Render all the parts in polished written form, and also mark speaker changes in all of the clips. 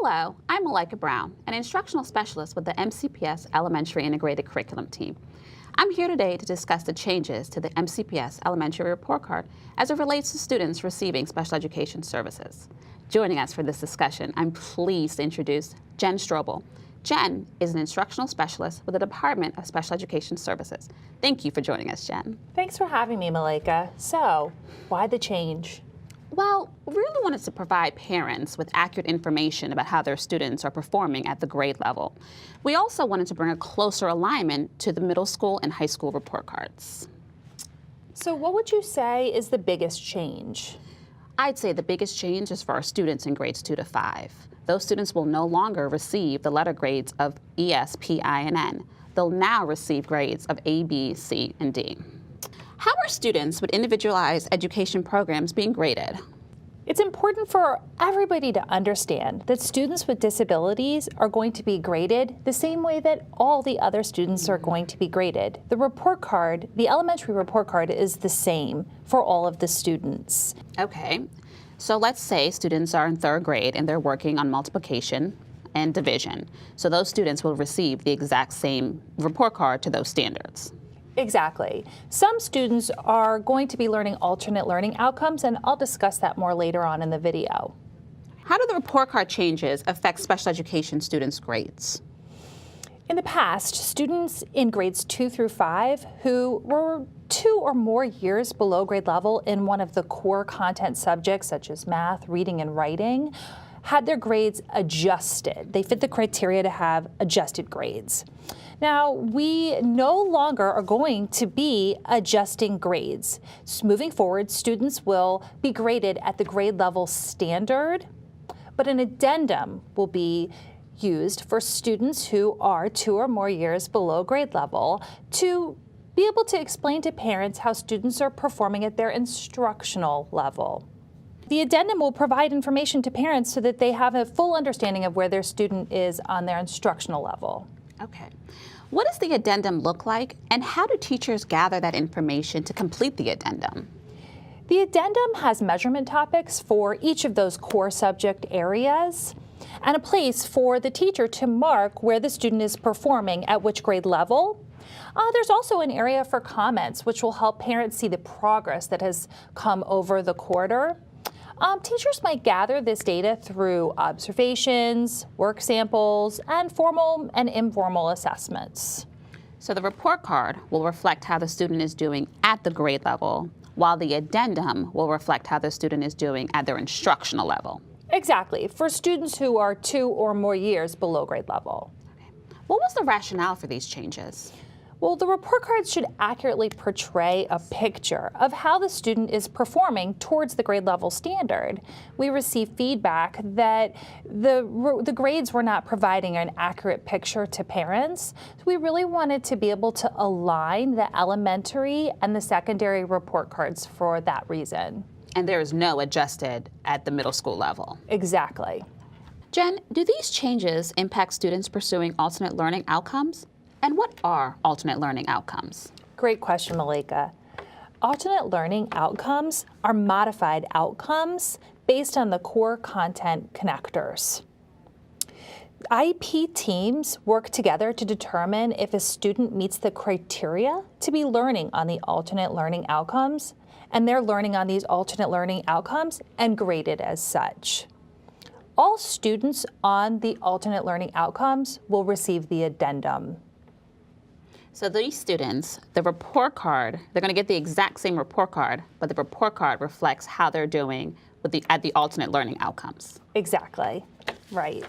Speaker 1: Hello, I'm Melaika Brown, an instructional specialist with the MCPS Elementary Integrated Curriculum team. I'm here today to discuss the changes to the MCPS Elementary Report Card as it relates to students receiving special education services. Joining us for this discussion, I'm pleased to introduce Jen Strouble. Jen is an instructional specialist with the Department of Special Education Services. Thank you for joining us, Jen.
Speaker 2: Thanks for having me, Melaika. So, why the change?
Speaker 1: Well, we really wanted to provide parents with accurate information about how their students are performing at the grade level. We also wanted to bring a closer alignment to the middle school and high school report cards.
Speaker 2: So what would you say is the biggest change?
Speaker 1: I'd say the biggest change is for our students in grades 2 to 5. Those students will no longer receive the letter grades of E, S, P, I, and N. They'll now receive grades of A, B, C, and D. How are students with individualized education programs being graded?
Speaker 2: It's important for everybody to understand that students with disabilities are going to be graded the same way that all the other students are going to be graded. The report card, the elementary report card, is the same for all of the students.
Speaker 1: Okay, so let's say students are in 3rd grade and they're working on multiplication and division. So those students will receive the exact same report card to those standards.
Speaker 2: Exactly. Some students are going to be learning alternate learning outcomes, and I'll discuss that more later on in the video.
Speaker 1: How do the report card changes affect special education students' grades?
Speaker 2: In the past, students in grades 2 through 5 who were 2 or more years below grade level in one of the core content subjects, such as math, reading, and writing, had their grades adjusted. They fit the criteria to have adjusted grades. Now, we no longer are going to be adjusting grades. So moving forward, students will be graded at the grade level standard, but an addendum will be used for students who are 2 or more years below grade level to be able to explain to parents how students are performing at their instructional level. The addendum will provide information to parents so that they have a full understanding of where their student is on their instructional level.
Speaker 1: Okay. What does the addendum look like, and how do teachers gather that information to complete the addendum?
Speaker 2: The addendum has measurement topics for each of those core subject areas and a place for the teacher to mark where the student is performing at which grade level. There's also an area for comments, which will help parents see the progress that has come over the quarter. Teachers might gather this data through observations, work samples, and formal and informal assessments.
Speaker 1: So the report card will reflect how the student is doing at the grade level, while the addendum will reflect how the student is doing at their instructional level.
Speaker 2: Exactly, for students who are 2 or more years below grade level.
Speaker 1: Okay. What was the rationale for these changes?
Speaker 2: Well, the report cards should accurately portray a picture of how the student is performing towards the grade level standard. We received feedback that the grades were not providing an accurate picture to parents. So we really wanted to be able to align the elementary and the secondary report cards for that reason.
Speaker 1: And there is no adjusted at the middle school level.
Speaker 2: Exactly.
Speaker 1: Jen, do these changes impact students pursuing alternate learning outcomes? And what are alternate learning outcomes?
Speaker 2: Great question, Melaika. Alternate learning outcomes are modified outcomes based on the core content connectors. IEP teams work together to determine if a student meets the criteria to be learning on the alternate learning outcomes, and they're learning on these alternate learning outcomes and graded as such. All students on the alternate learning outcomes will receive the addendum.
Speaker 1: So these students, the report card, they're going to get the exact same report card, but the report card reflects how they're doing with at the alternate learning outcomes.
Speaker 2: Exactly, right.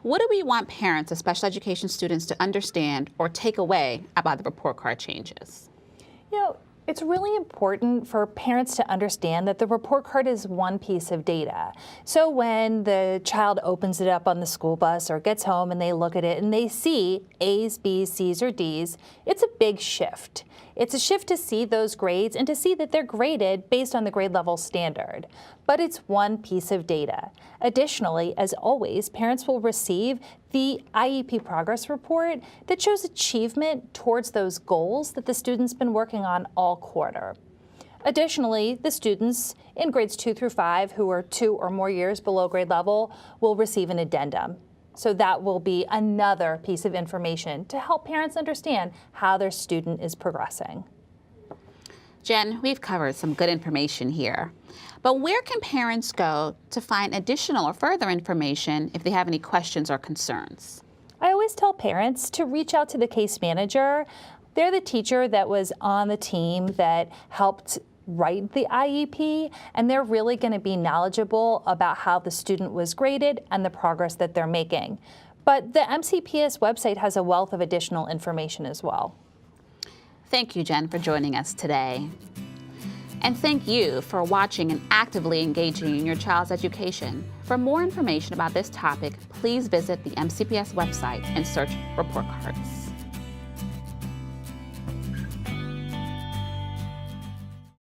Speaker 1: What do we want parents of special education students to understand or take away about the report card changes?
Speaker 2: You know, it's really important for parents to understand that the report card is one piece of data. So when the child opens it up on the school bus or gets home and they look at it and they see A's, B's, C's, or D's, it's a big shift. It's a shift to see those grades and to see that they're graded based on the grade level standard. But it's one piece of data. Additionally, as always, parents will receive the IEP progress report that shows achievement towards those goals that the student's been working on all quarter. Additionally, the students in grades 2 through 5 who are 2 or more years below grade level will receive an addendum. So that will be another piece of information to help parents understand how their student is progressing.
Speaker 1: Jen, we've covered some good information here, but where can parents go to find additional or further information if they have any questions or concerns?
Speaker 2: I always tell parents to reach out to the case manager. They're the teacher that was on the team that helped write the IEP, and they're really going to be knowledgeable about how the student was graded and the progress that they're making. But the MCPS website has a wealth of additional information as well.
Speaker 1: Thank you, Jen, for joining us today. And thank you for watching and actively engaging in your child's education. For more information about this topic, please visit the MCPS website and search report cards.